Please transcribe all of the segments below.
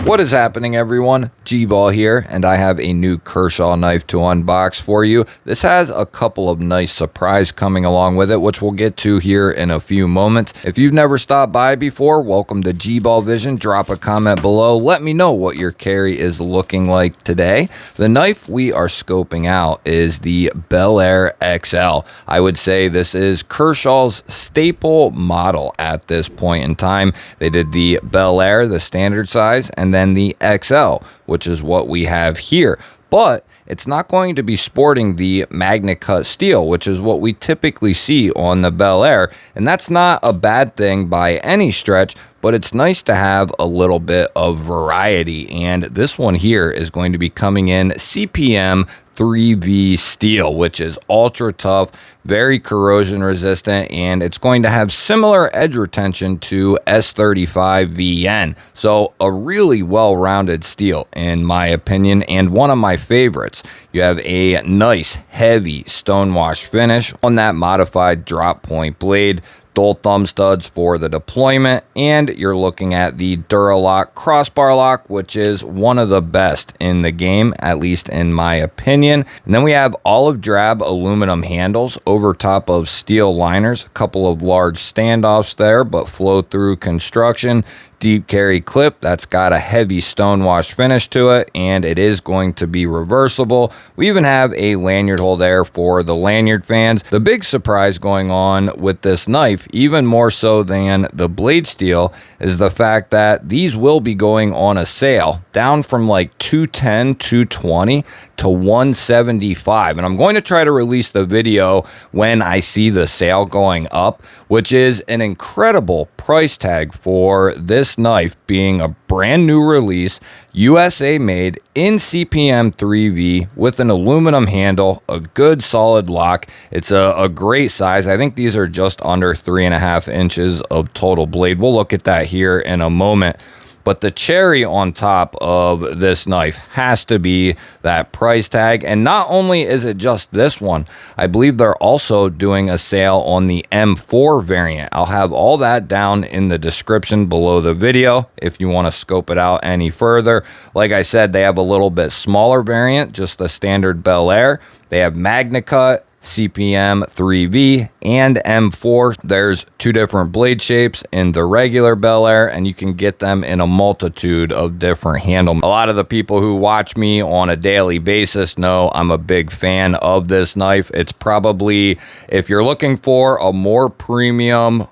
What is happening, everyone? GBall here, and I have a new Kershaw knife to unbox for you. This has a couple of nice surprises coming along with it, which we'll get to here in a few moments. If you've never stopped by before, welcome to GBall Vision. Drop a comment below. Let me know what your carry is looking like today. The knife we are scoping out is the Bel Air XL. I would say this is Kershaw's staple model at this point in time. They did the Bel Air, the standard size, and then the XL, which is what we have here. But it's not going to be sporting the magnet cut steel, which is what we typically see on the Bel Air. And that's not a bad thing by any stretch, but it's nice to have a little bit of variety. And this one here is going to be coming in CPM 3V steel, which is ultra tough, very corrosion resistant, and it's going to have similar edge retention to S35VN. So a really well-rounded steel in my opinion, and one of my favorites. You have a nice heavy stonewash finish on that modified drop point blade, dual thumb studs for the deployment, and you're looking at the Duralock crossbar lock, which is one of the best in the game, at least in my opinion. And then we have olive drab aluminum handles over top of steel liners, a couple of large standoffs there, but flow through construction. Deep carry clip that's got a heavy stonewash finish to it, and it is going to be reversible. We even have a lanyard hole there for the lanyard fans. The big surprise going on with this knife, even more so than the blade steel, is the fact that these will be going on a sale down from like $210, $220 to $175. And I'm going to try to release the video when I see the sale going up, which is an incredible price tag for this knife being a brand new release, USA made, in CPM 3V with an aluminum handle, a good solid lock. It's a great size. I think these are just under 3.5 inches of total blade. We'll look at that here in a moment. But the cherry on top of this knife has to be that price tag. And not only is it just this one, I believe they're also doing a sale on the M4 variant. I'll have all that down in the description below the video if you want to scope it out any further. Like I said, they have a little bit smaller variant, just the standard Bel Air. They have magnet cut, CPM 3V, and M4. There's two different blade shapes in the regular Bel Air, and you can get them in a multitude of different handle. A lot of the people who watch me on a daily basis know I'm a big fan of this knife. It's probably, if you're looking for a more premium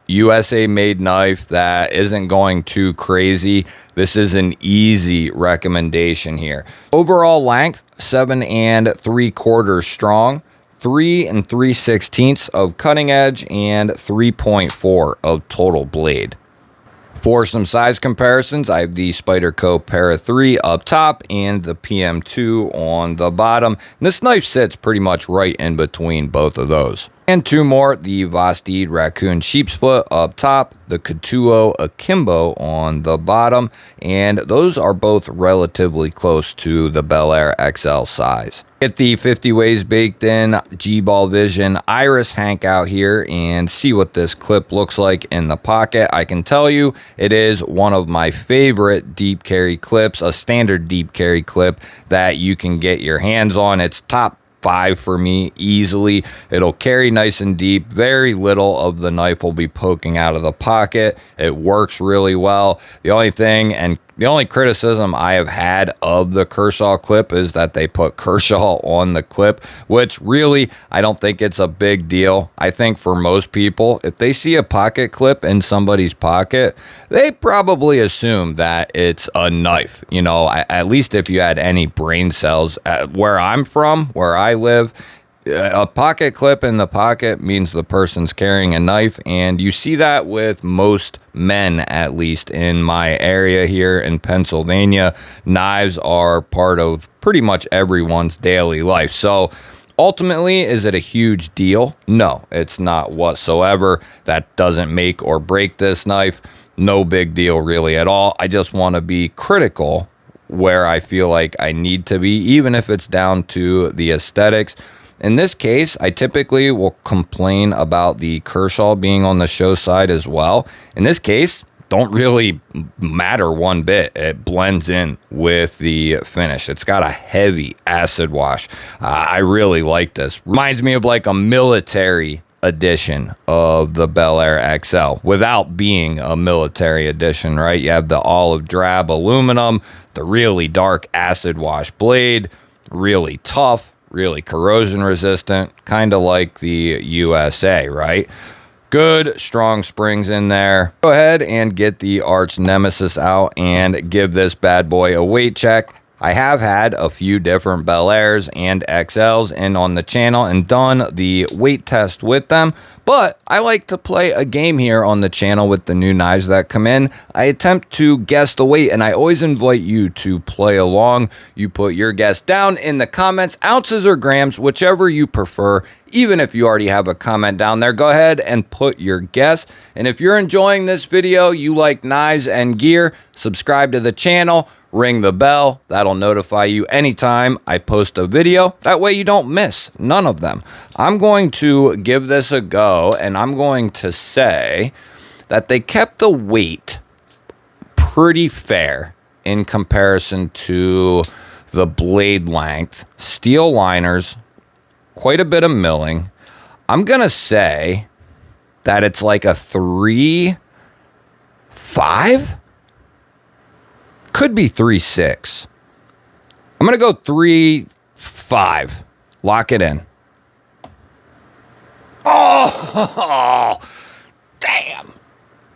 USA made knife that isn't going too crazy, this is an easy recommendation here. Overall length, 7 3/4 strong, 3 3/16 of cutting edge, and 3.4 of total blade. For some size comparisons, I have the Spyderco Para 3 up top and the PM2 on the bottom. And this knife sits pretty much right in between both of those. And two more, the Vosteed Raccoon Sheep's Foot up top, the Katuo Akimbo on the bottom, and those are both relatively close to the Bel Air XL size. Get the 50 ways baked in GBall Vision Iris Hank out here and see what this clip looks like in the pocket. I can tell you it is one of my favorite deep carry clips, a standard deep carry clip that you can get your hands on. It's top 5 for me easily. It'll carry nice and deep. Very little of the knife will be poking out of the pocket. It works really well. The only thing, and the only criticism I have had of the Kershaw clip, is that they put Kershaw on the clip, which really, I don't think it's a big deal. I think for most people, if they see a pocket clip in somebody's pocket, they probably assume that it's a knife. You know, at least if you had any brain cells. Where I'm from, where I live, a pocket clip in the pocket means the person's carrying a knife, and you see that with most men, at least in my area here in Pennsylvania. Knives are part of pretty much everyone's daily life. So ultimately, is it a huge deal? No, it's not whatsoever. That doesn't make or break this knife. No big deal really at all. I just want to be critical where I feel like I need to be, even if it's down to the aesthetics. In this case, I typically will complain about the Kershaw being on the show side as well. In this case, don't really matter one bit. It blends in with the finish. It's got a heavy acid wash. I really like this. Reminds me of like a military edition of the Bel Air XL without being a military edition, right? You have the olive drab aluminum, the really dark acid wash blade, really tough, really corrosion resistant, kind of like the USA, right? Good, strong springs in there. Go ahead and get the arch nemesis out and give this bad boy a weight check. I have had a few different Bel Airs and XLs in on the channel and done the weight test with them, but I like to play a game here on the channel with the new knives that come in. I attempt to guess the weight, and I always invite you to play along. You put your guess down in the comments, ounces or grams, whichever you prefer. Even if you already have a comment down there, go ahead and put your guess. And if you're enjoying this video, you like knives and gear, subscribe to the channel, ring the bell. That'll notify you anytime I post a video. That way you don't miss none of them. I'm going to give this a go, and I'm going to say that they kept the weight pretty fair in comparison to the blade length. Steel liners, quite a bit of milling. I'm going to say that it's like a 3.5. Could be 3.6. I'm going to go 3.5. Lock it in. Oh, damn.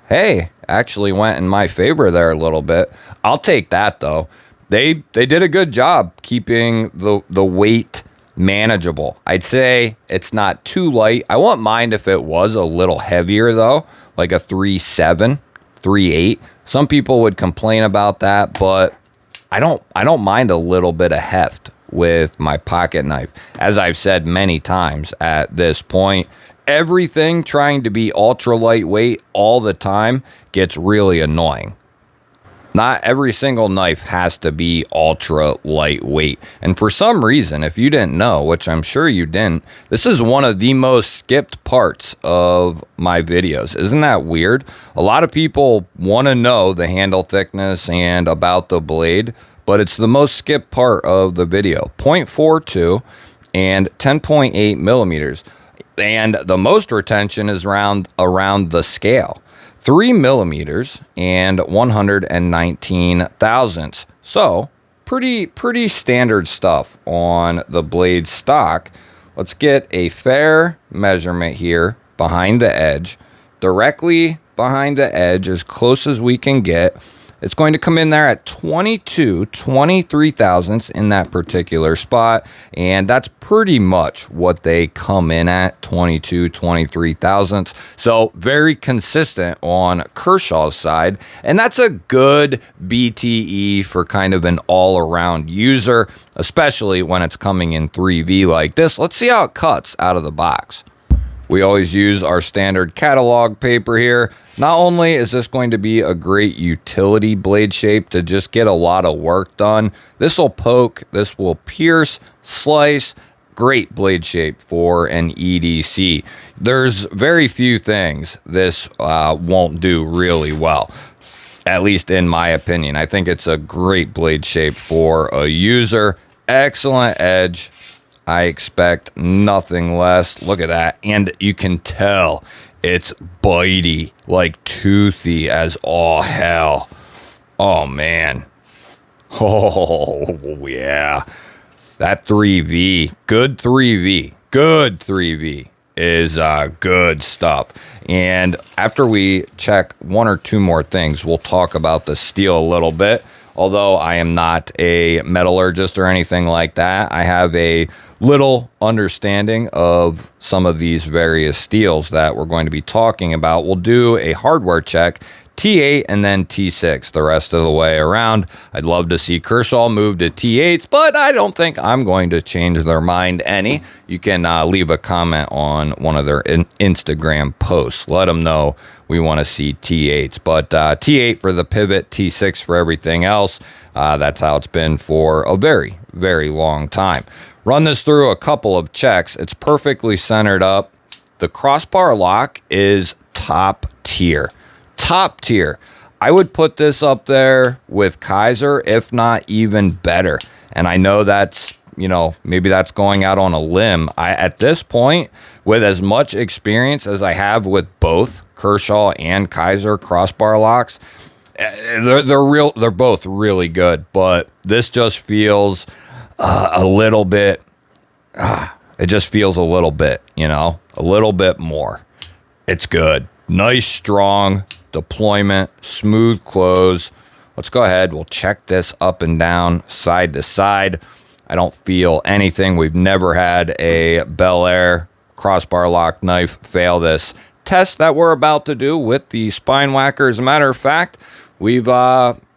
Hey, actually went in my favor there a little bit. I'll take that, though. They did a good job keeping the weight manageable. I'd say it's not too light. I wouldn't mind if it was a little heavier, though, like a 3.7, 3.8. Some people would complain about that, but I don't mind a little bit of heft with my pocket knife. As I've said many times at this point, everything trying to be ultra lightweight all the time gets really annoying. Not every single knife has to be ultra lightweight. And for some reason, if you didn't know, which I'm sure you didn't, this is one of the most skipped parts of my videos. Isn't that weird? A lot of people want to know the handle thickness and about the blade, but it's the most skipped part of the video. 0.42 and 10.8 millimeters. And the most retention is around the scale. 3 millimeters and 119 thousandths. So pretty standard stuff on the blade stock. Let's get a fair measurement here behind the edge, directly behind the edge, as close as we can get. It's going to come in there at 23 thousandths in that particular spot, and that's pretty much what they come in at, 23 thousandths. So very consistent on Kershaw's side, and that's a good BTE for kind of an all-around user, especially when it's coming in 3V like this. Let's see how it cuts out of the box. We always use our standard catalog paper here. Not only is this going to be a great utility blade shape to just get a lot of work done, this will poke, this will pierce, slice. Great blade shape for an EDC. There's very few things this won't do really well, at least in my opinion. I think it's a great blade shape for a user. Excellent edge. I expect nothing less. Look at that. And you can tell it's bitey, like toothy as all hell. Oh, man. Oh, yeah. That 3V, good 3V is good stuff. And after we check one or two more things, we'll talk about the steel a little bit. Although I am not a metallurgist or anything like that, I have a little understanding of some of these various steels that we're going to be talking about. We'll do a hardware check, T8 and then T6 the rest of the way around. I'd love to see Kershaw move to T8s, but I don't think I'm going to change their mind any. You can leave a comment on one of their Instagram posts. Let them know we want to see T8s, but T8 for the pivot, T6 for everything else. That's how it's been for a very, very long time. Run this through a couple of checks. It's perfectly centered up. The crossbar lock is top tier. Top tier. I would put this up there with Kaiser, if not even better. And I know that's, maybe that's going out on a limb. At this point, with as much experience as I have with both Kershaw and Kaiser crossbar locks, they're both really good, but this just feels a little bit, it just feels a little bit, a little bit more. It's good. Nice, strong deployment, smooth close. Let's go ahead. We'll check this up and down, side to side. I don't feel anything. We've never had a Bel Air crossbar lock knife fail this test that we're about to do with the spine whacker. As a matter of fact, we've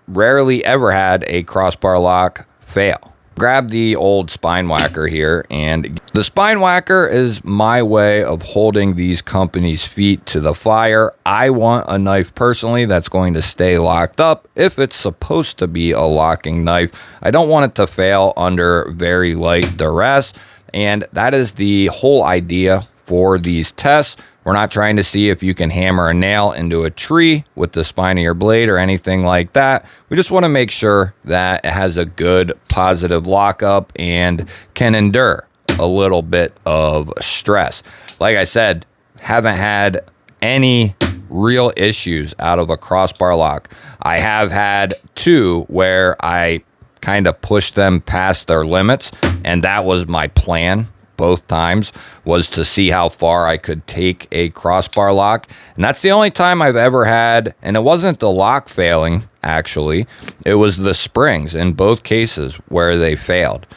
rarely ever had a crossbar lock fail. Grab the old spine whacker here, and the spine whacker is my way of holding these companies' feet to the fire. I want a knife personally that's going to stay locked up if it's supposed to be a locking knife. I don't want it to fail under very light duress, and that is the whole idea for these tests. We're not trying to see if you can hammer a nail into a tree with the spine of your blade or anything like that. We just want to make sure that it has a good positive lockup and can endure a little bit of stress. Like I said, haven't had any real issues out of a crossbar lock. I have had two where I kind of pushed them past their limits, and that was my plan. Both times was to see how far I could take a crossbar lock. And that's the only time I've ever had, and it wasn't the lock failing, actually. It was the springs in both cases where they failed.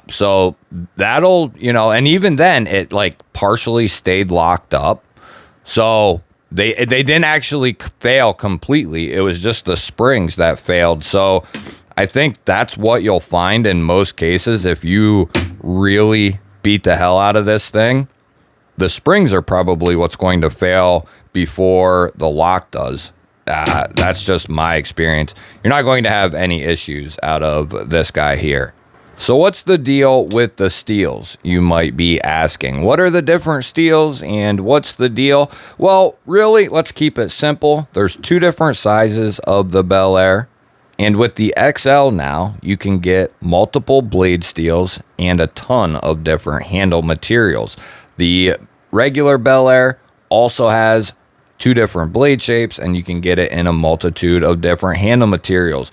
So that'll, and even then it like partially stayed locked up. So they didn't actually fail completely. It was just the springs that failed. So I think that's what you'll find in most cases. If you really beat the hell out of this thing, the springs are probably what's going to fail before the lock does. That's just my experience. You're not going to have any issues out of this guy here. So what's the deal with the steels, you might be asking? What are the different steels and what's the deal? Well, really, let's keep it simple. There's two different sizes of the Bel Air. And with the XL now, you can get multiple blade steels and a ton of different handle materials. The regular Bel Air also has two different blade shapes, and you can get it in a multitude of different handle materials.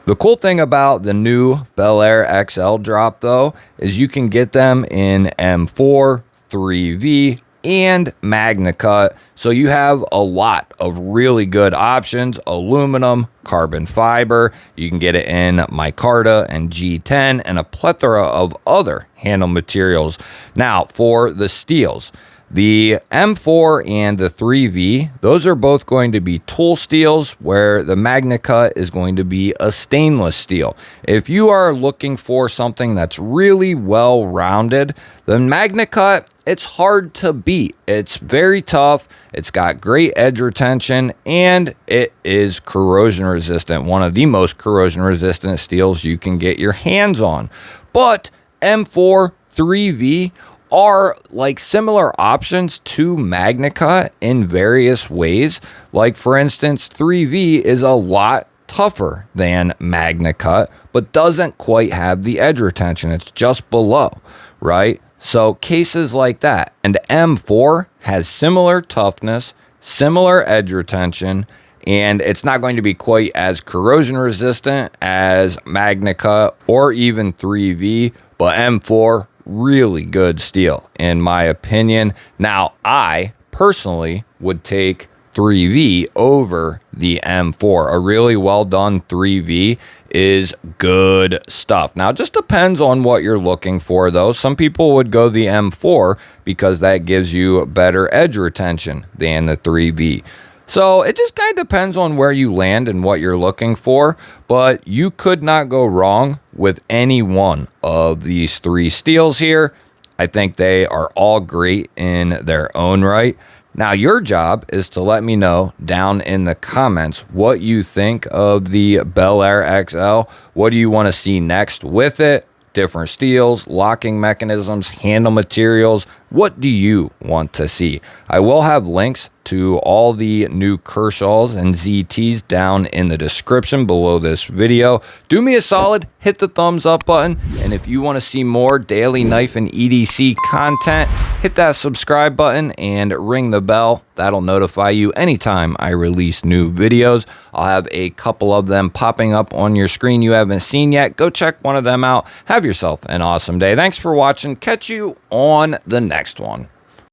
The cool thing about the new Bel Air XL drop, though, is you can get them in M4, 3V, and Magna Cut. So you have a lot of really good options. Aluminum, carbon fiber. You can get it in micarta and G10 and a plethora of other handle materials. Now for the steels, the M4 and the 3V, those are both going to be tool steels, where the Magna Cut is going to be a stainless steel. If you are looking for something that's really well-rounded, the Magna Cut, it's hard to beat. It's very tough. It's got great edge retention, and it is corrosion resistant. One of the most corrosion resistant steels you can get your hands on. But M4, 3V are like similar options to Magna Cut in various ways. Like for instance, 3V is a lot tougher than Magna Cut, but doesn't quite have the edge retention. It's just below, right? So cases like that. And M4 has similar toughness, similar edge retention, and it's not going to be quite as corrosion resistant as Magna Cut or even 3V, but M4, really good steel in my opinion. Now, I personally would take 3V over the M4. A really well done 3V is good stuff. Now, it just depends on what you're looking for, though. Some people would go the M4 because that gives you better edge retention than the 3V. So it just kind of depends on where you land and what you're looking for, but you could not go wrong with any one of these three steels here. I think they are all great in their own right. Now, your job is to let me know down in the comments what you think of the Bel Air XL. What do you want to see next with it? Different steels, locking mechanisms, handle materials, What do you want to see? I will have links to all the new Kershaws and ZTs down in the description below this video. Do me a solid, hit the thumbs up button, and if you want to see more daily knife and EDC content, hit that subscribe button and ring the bell. That'll notify you anytime I release new videos. I'll have a couple of them popping up on your screen you haven't seen yet. Go check one of them out. Have yourself an awesome day. Thanks for watching. Catch you on the next one.